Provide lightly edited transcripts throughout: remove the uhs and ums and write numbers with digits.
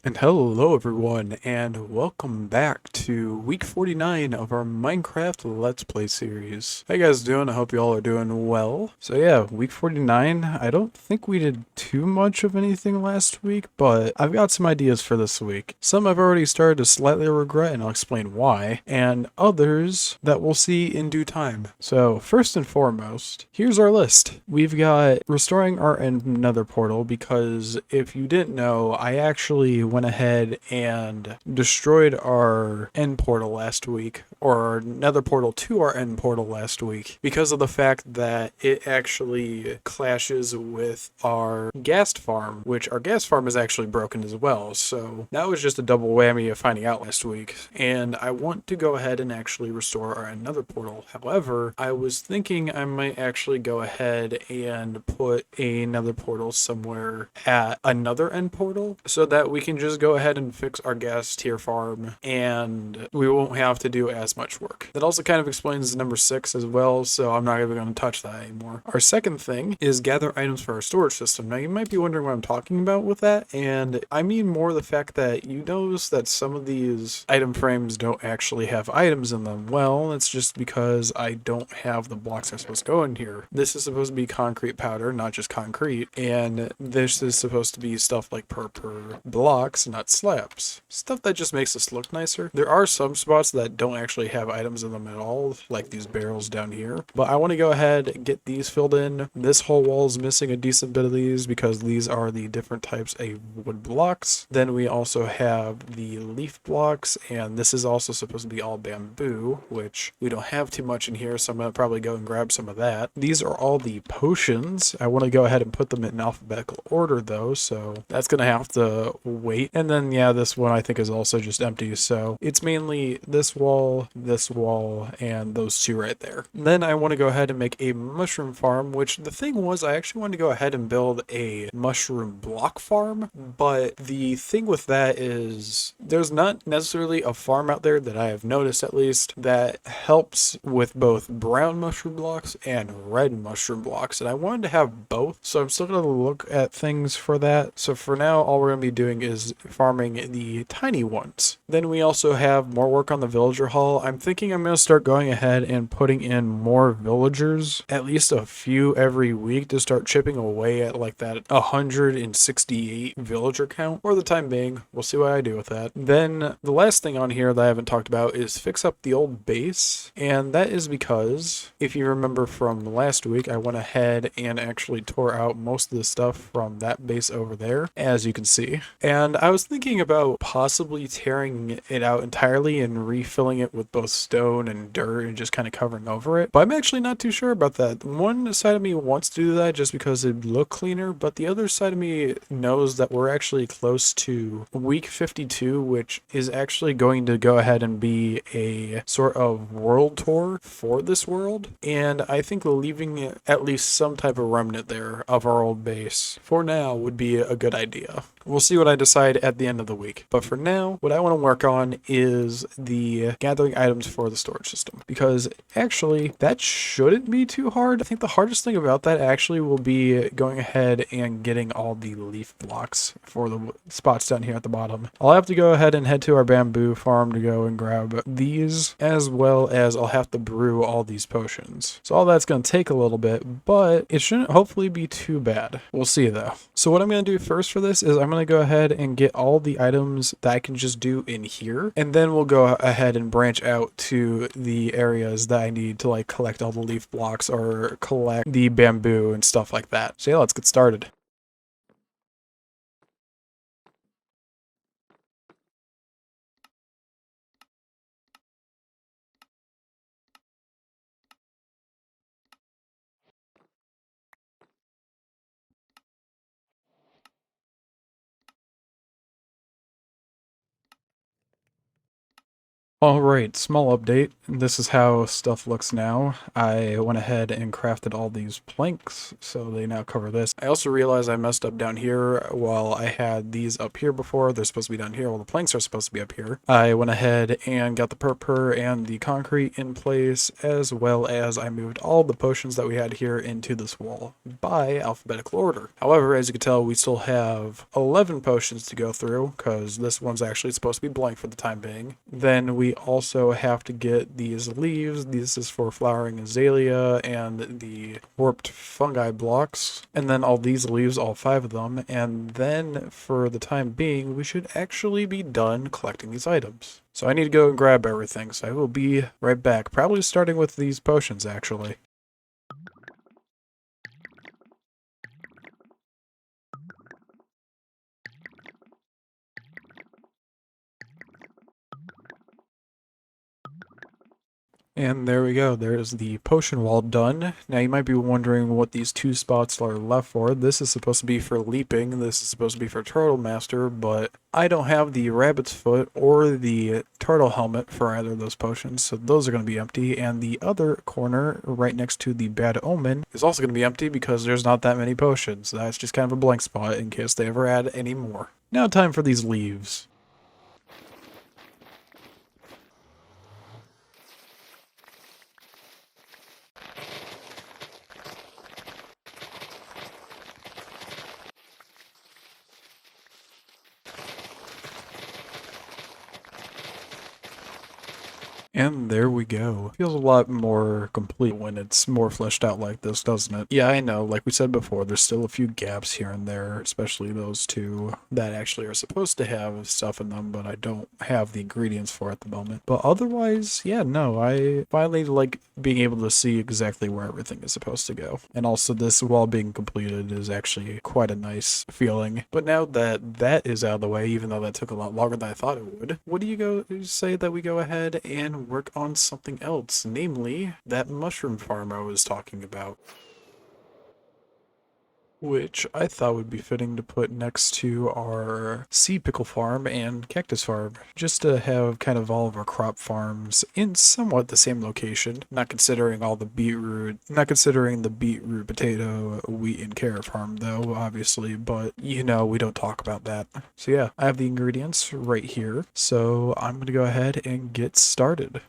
And hello everyone, and welcome back to week 49 of our Minecraft Let's Play series. How you guys doing? I hope you all are doing well. So yeah, week 49, I don't think we did too much of anything last week, but I've got some ideas for this week. Some I've already started to slightly regret, and I'll explain why, and others that we'll see in due time. So first and foremost, here's our list. We've got restoring our nether portal, because if you didn't know, I actually went ahead and destroyed our end portal last week, or our nether portal to our end portal last week, because of the fact that it actually clashes with our ghast farm, which our ghast farm is actually broken as well. So that was just a double whammy of finding out last week. And I want to go ahead and actually restore our nether portal. However, I was thinking I might actually go ahead and put another portal somewhere at another end portal so that we can just go ahead and fix our gas tier farm and we won't have to do as much work. That also kind of explains number 6 as well, so I'm not even going to touch that anymore. Our second thing is gather items for our storage system. Now you might be wondering what I'm talking about with that, and I mean more the fact that you notice that some of these item frames don't actually have items in them. Well, it's just because I don't have the blocks that are supposed to go in here. This is supposed to be concrete powder, not just concrete, and this is supposed to be stuff like per blocks, not slabs. Stuff that just makes this look nicer. There are some spots that don't actually have items in them at all, like these barrels down here, but I want to go ahead and get these filled in. This whole wall is missing a decent bit of these because these are the different types of wood blocks. Then we also have the leaf blocks, and this is also supposed to be all bamboo, which we don't have too much in here, so I'm going to probably go and grab some of that. These are all the potions. I want to go ahead and put them in alphabetical order though, so that's going to have to wait. And then yeah, this one I think is also just empty, so it's mainly this wall, and those two right there. Then I want to go ahead and make a mushroom farm, which the thing was I actually wanted to go ahead and build a mushroom block farm, but the thing with that is there's not necessarily a farm out there that I have noticed at least that helps with both brown mushroom blocks and red mushroom blocks, and I wanted to have both, so I'm still going to look at things for that. So for now, all we're going to be doing is farming the tiny ones. Then we also have more work on the villager hall. I'm thinking I'm going to start going ahead and putting in more villagers, at least a few every week, to start chipping away at like that 168 villager count. For the time being, we'll see what I do with that. Then the last thing on here that I haven't talked about is fix up the old base, and that is because if you remember from last week, I went ahead and actually tore out most of the stuff from that base over there, as you can see. And I was thinking about possibly tearing it out entirely and refilling it with both stone and dirt and just kind of covering over it. But I'm actually not too sure about that. One side of me wants to do that just because it'd look cleaner, but the other side of me knows that we're actually close to week 52, which is actually going to go ahead and be a sort of world tour for this world. And I think leaving at least some type of remnant there of our old base for now would be a good idea. We'll see what I decide at the end of the week. But for now, what I want to work on is the gathering items for the storage system, because actually that shouldn't be too hard. I think the hardest thing about that actually will be going ahead and getting all the leaf blocks for the spots down here at the bottom. I'll have to go ahead and head to our bamboo farm to go and grab these, as well as I'll have to brew all these potions. So all that's going to take a little bit, but it shouldn't hopefully be too bad. We'll see though. So what I'm going to do first for this is I'm going to go ahead and get all the items that I can just do in here, and then we'll go ahead and branch out to the areas that I need to like collect all the leaf blocks or collect the bamboo and stuff like that. So yeah, let's get started. Alright, small update. This is how stuff looks now. I went ahead and crafted all these planks, so they now cover this. I also realized I messed up down here while I had these up here before. They're supposed to be down here while the planks are supposed to be up here. I went ahead and got the purpur and the concrete in place, as well as I moved all the potions that we had here into this wall by alphabetical order. However, as you can tell, we still have 11 potions to go through, because this one's actually supposed to be blank for the time being. Then we also have to get these leaves. This is for flowering azalea and the warped fungi blocks. And then all these leaves, all 5 of them. And then for the time being, we should actually be done collecting these items. So I need to go and grab everything. So I will be right back. Probably starting with these potions, actually. And there we go, there's the potion wall done. Now you might be wondering what these 2 spots are left for. This is supposed to be for leaping, this is supposed to be for Turtle Master, but I don't have the rabbit's foot or the turtle helmet for either of those potions, so those are going to be empty. And the other corner, right next to the bad omen, is also going to be empty because there's not that many potions. That's just kind of a blank spot in case they ever add any more. Now time for these leaves. And there we go. Feels a lot more complete when it's more fleshed out like this, doesn't it? Yeah, I know, like we said before, there's still a few gaps here and there, especially those 2 that actually are supposed to have stuff in them, but I don't have the ingredients for at the moment. But otherwise, yeah, no, I finally like being able to see exactly where everything is supposed to go. And also this wall being completed is actually quite a nice feeling. But now that that is out of the way, even though that took a lot longer than I thought it would, what do you say that we go ahead and work on something else, namely that mushroom farm I was talking about, which I thought would be fitting to put next to our sea pickle farm and cactus farm, just to have kind of all of our crop farms in somewhat the same location, not considering the beetroot, potato, wheat, and carrot farm though, obviously, but you know, we don't talk about that. So yeah, I have the ingredients right here, so I'm gonna go ahead and get started.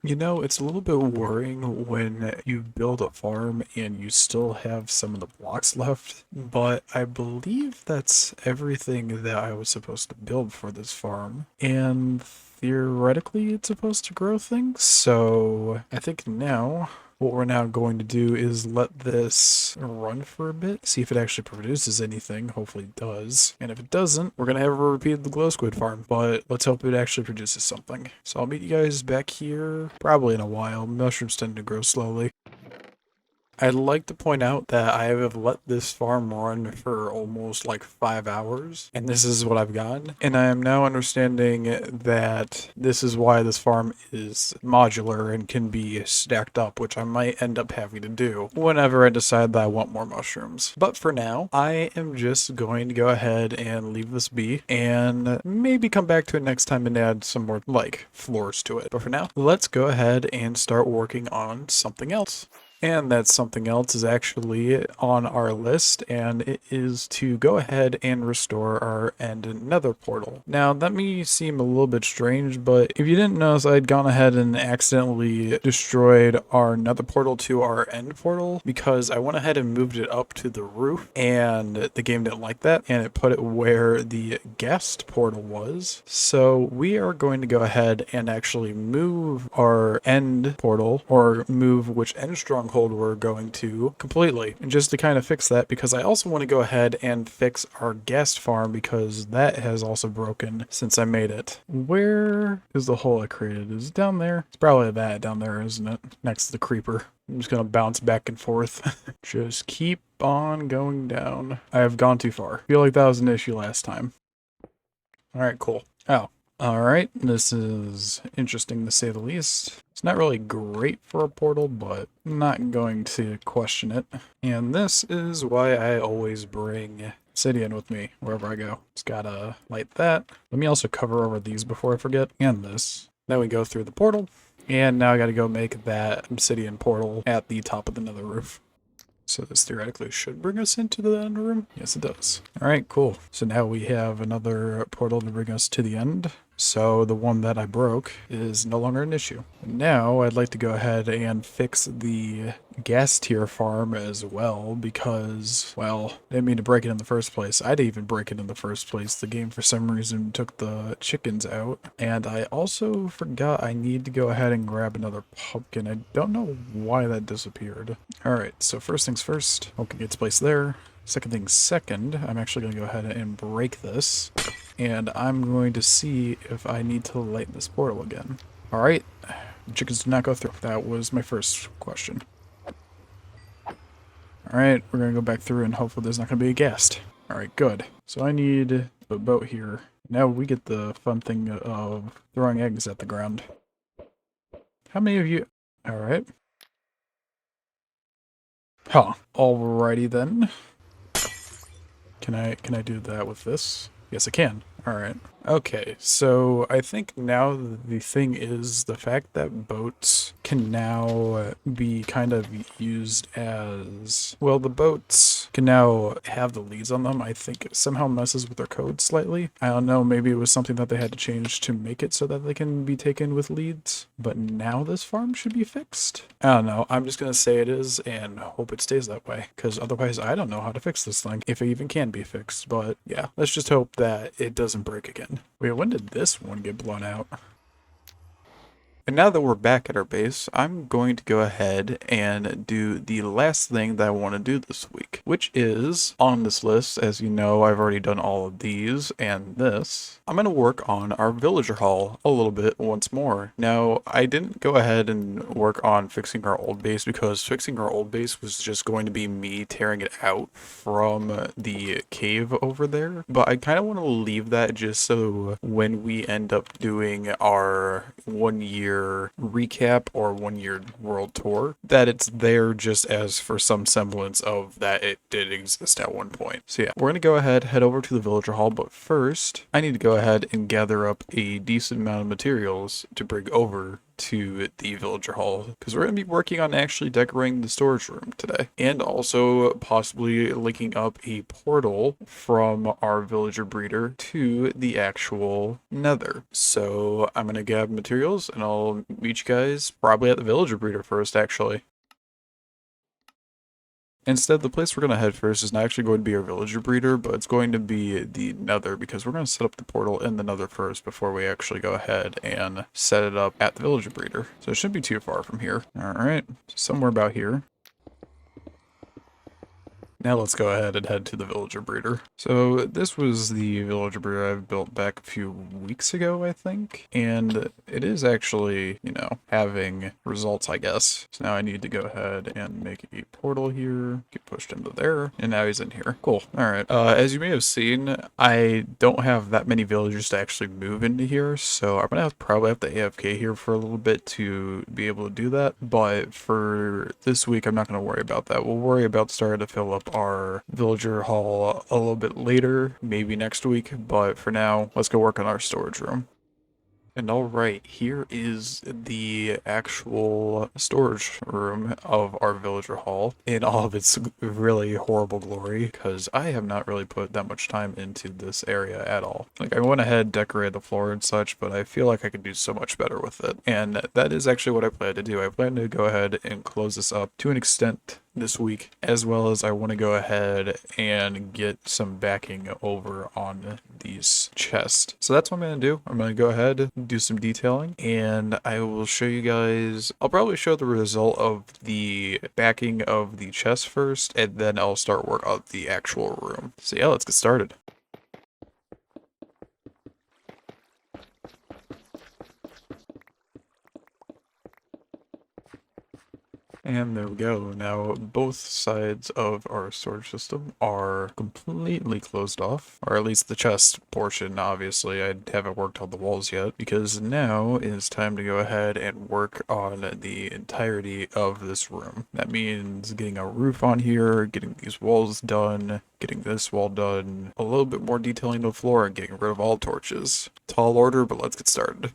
You know, it's a little bit worrying when you build a farm and you still have some of the blocks left, but I believe that's everything that I was supposed to build for this farm, and theoretically it's supposed to grow things, so I think now what we're now going to do is let this run for a bit, see if it actually produces anything. Hopefully it does. And if it doesn't, we're going to have a repeat of the glow squid farm, but let's hope it actually produces something. So I'll meet you guys back here probably in a while. Mushrooms tend to grow slowly. I'd like to point out that I have let this farm run for almost like 5 hours, and this is what I've gotten. And I am now understanding that this is why this farm is modular and can be stacked up, which I might end up having to do whenever I decide that I want more mushrooms. But for now, I am just going to go ahead and leave this be, and maybe come back to it next time and add some more, like, floors to it. But for now, let's go ahead and start working on something else. And that something else is actually on our list, and it is to go ahead and restore our end nether portal. Now, that may seem a little bit strange, but if you didn't notice, I'd gone ahead and accidentally destroyed our nether portal to our end portal because I went ahead and moved it up to the roof, and the game didn't like that, and it put it where the ghast portal was. So we are going to go ahead and actually move our end portal, or move which end stronghold stronghold we're going to completely. And just to kind of fix that, because I also want to go ahead and fix our ghast farm because that has also broken since I made it. Where is the hole I created? Is it down there? It's probably that down there, isn't it? Next to the creeper. I'm just gonna bounce back and forth. Just keep on going down. I have gone too far. Feel like that was an issue last time. Alright, cool. Oh. Alright, this is interesting to say the least. It's not really great for a portal, but I'm not going to question it. And this is why I always bring obsidian with me wherever I go. Just gotta light that. Let me also cover over these before I forget. And this. Then we go through the portal. And now I gotta go make that obsidian portal at the top of the nether roof. So this theoretically should bring us into the end room. Yes, it does. All right, cool. So now we have another portal to bring us to the end. So the one that I broke is no longer an issue. Now I'd like to go ahead and fix the ghast tier farm as well because, well, I didn't mean to break it in the first place. I didn't even break it in the first place. The game for some reason took the chickens out. And I also forgot I need to go ahead and grab another pumpkin. I don't know why that disappeared. All right, so first things first, pumpkin gets placed there. Second thing second, I'm actually going to go ahead and break this. And I'm going to see if I need to light this portal again. Alright, chickens did not go through. That was my first question. Alright, we're going to go back through and hopefully there's not going to be a ghast. Alright, good. So I need a boat here. Now we get the fun thing of throwing eggs at the ground. How many of you... Alright. Huh. Alrighty then. Can I do that with this? Yes, I can. Alright. Okay, so I think now the thing is the fact that boats can now be kind of used as... Well, the boats can now have the leads on them. I think it somehow messes with their code slightly. I don't know, maybe it was something that they had to change to make it so that they can be taken with leads. But now this farm should be fixed? I don't know. I'm just going to say it is and hope it stays that way. Because otherwise I don't know how to fix this thing. If it even can be fixed. But yeah, let's just hope that it doesn't break again. Wait, when did this one get blown out? And now that we're back at our base, I'm going to go ahead and do the last thing that I want to do this week, which is on this list. As you know, I've already done all of these and this. I'm going to work on our villager hall a little bit once more. Now, I didn't go ahead and work on fixing our old base because fixing our old base was just going to be me tearing it out from the cave over there. But I kind of want to leave that just so when we end up doing our 1 year recap or 1 year world tour, that it's there just as for some semblance of that it did exist at one point. So yeah, we're gonna go ahead, head over to the villager hall, but first I need to go ahead and gather up a decent amount of materials to bring over to the villager hall because we're going to be working on actually decorating the storage room today and also possibly linking up a portal from our villager breeder to the actual nether. So I'm going to grab materials and I'll meet you guys probably at the villager breeder first actually. Instead, the place we're going to head first is not actually going to be our villager breeder, but it's going to be the nether because we're going to set up the portal in the nether first before we actually go ahead and set it up at the villager breeder. So it shouldn't be too far from here. Alright, somewhere about here. Now let's go ahead and head to the villager breeder. So this was the villager breeder I've built back a few weeks ago, I think. And it is actually, you know, having results, I guess. So now I need to go ahead and make a portal here, get pushed into there, and now he's in here. Cool. All right. As you may have seen, I don't have that many villagers to actually move into here. So I'm going to probably have to AFK here for a little bit to be able to do that. But for this week, I'm not going to worry about that. We'll worry about starting to fill up our villager hall a little bit later, maybe next week, but for now, let's go work on our storage room. And alright, here is the actual storage room of our villager hall in all of its really horrible glory, because I have not really put that much time into this area at all. Like, I went ahead, decorated the floor and such, but I feel like I could do so much better with it. And that is actually what I plan to do. I plan to go ahead and close this up to an extent this week, as well as I want to go ahead and get some backing over on these chests. So that's what I'm going to do. I'm going to go ahead, do some detailing, and I will show you guys. I'll probably show the result of the backing of the chest first, and then I'll start work on the actual room. So yeah, let's get started. And there we go. Now, both sides of our storage system are completely closed off, or at least the chest portion, obviously. I haven't worked on the walls yet, because now is time to go ahead and work on the entirety of this room. That means getting a roof on here, getting these walls done, getting this wall done, a little bit more detailing the floor, and getting rid of all torches. Tall order, but let's get started.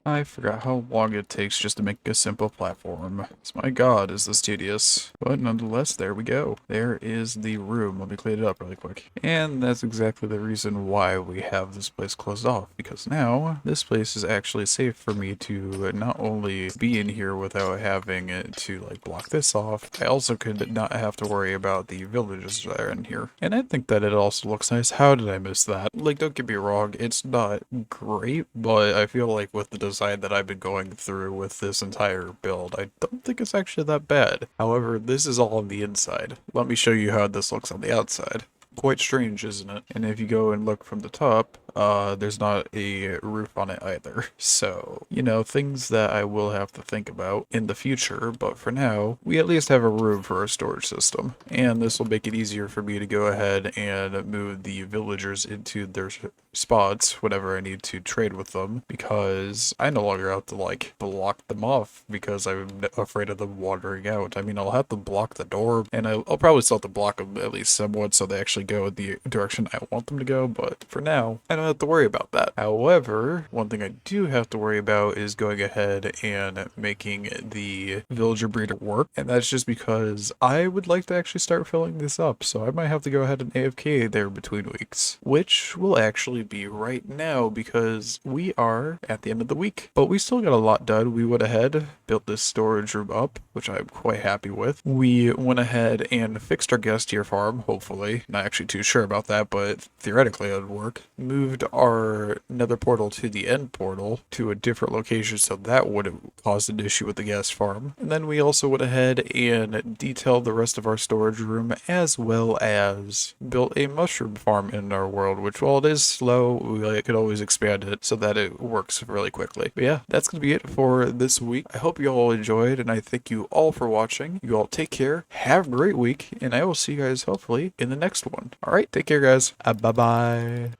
I forgot how long it takes just to make a simple platform. My god, is this tedious. But nonetheless, there we go. There is the room. Let me clean it up really quick. And that's exactly the reason why we have this place closed off, because now this place is actually safe for me to not only be in here without having it to like block this off, I also could not have to worry about the villagers that are in here. And I think that it also looks nice. How did I miss that? Like, don't get me wrong, it's not great, but I feel like with the design that I've been going through with this entire build, I don't think it's actually that bad. However, this is all on the inside. Let me show you how this looks on the outside. Quite strange, isn't it? And if you go and look from the top, there's not a roof on it either. So, you know, things that I will have to think about in the future, but for now, we at least have a room for our storage system. And this will make it easier for me to go ahead and move the villagers into their spots whenever I need to trade with them, because I no longer have to like block them off because I'm afraid of them wandering out. I mean, I'll have to block the door, and I'll probably still have to block them at least somewhat so they actually go in the direction I want them to go, but for now, I don't have to worry about that. However, one thing I do have to worry about is going ahead and making the villager breeder work, and that's just because I would like to actually start filling this up, so I might have to go ahead and AFK there between weeks, which will actually be right now because we are at the end of the week. But we still got a lot done. We went ahead, built this storage room up, which I'm quite happy with. We went ahead and fixed our guest tier farm, hopefully. Not actually too sure about that, but theoretically it would work. Moved our nether portal to the end portal to a different location, so that would have caused an issue with the guest farm. And then we also went ahead and detailed the rest of our storage room, as well as built a mushroom farm in our world, which while it is slow, we could always expand it so that it works really quickly. But yeah, that's going to be it for this week. I hope you all enjoyed, and I thank you all for watching. You all take care, have a great week, and I will see you guys hopefully in the next one. Alright, take care guys. Bye-bye.